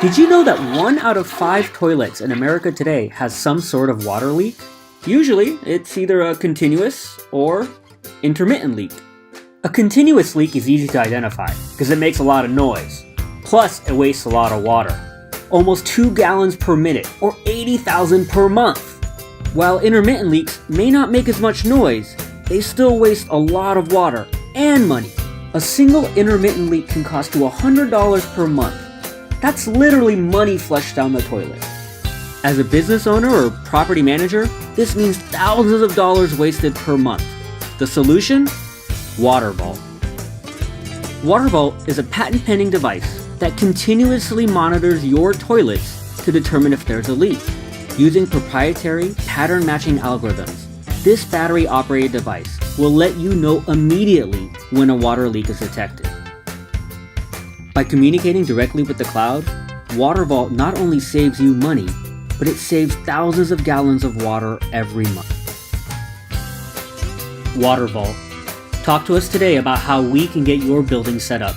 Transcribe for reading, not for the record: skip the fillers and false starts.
Did you know that 1 out of 5 toilets in America today has some sort of water leak? Usually, it's either a continuous or intermittent leak. A continuous leak is easy to identify because it makes a lot of noise. Plus, it wastes a lot of water. Almost 2 gallons per minute, or 80,000 per month. While intermittent leaks may not make as much noise, they still waste a lot of water and money. A single intermittent leak can cost you $100 per month. That's literally money flushed down the toilet. As a business owner or property manager, this means thousands of dollars wasted per month. The solution? WaterVault. WaterVault is a patent-pending device that continuously monitors your toilets to determine if there's a leak. Using proprietary pattern-matching algorithms, this battery-operated device will let you know immediately when a water leak is detected. By communicating directly with the cloud, WaterVault not only saves you money, but it saves thousands of gallons of water every month. WaterVault. Talk to us today about how we can get your building set up.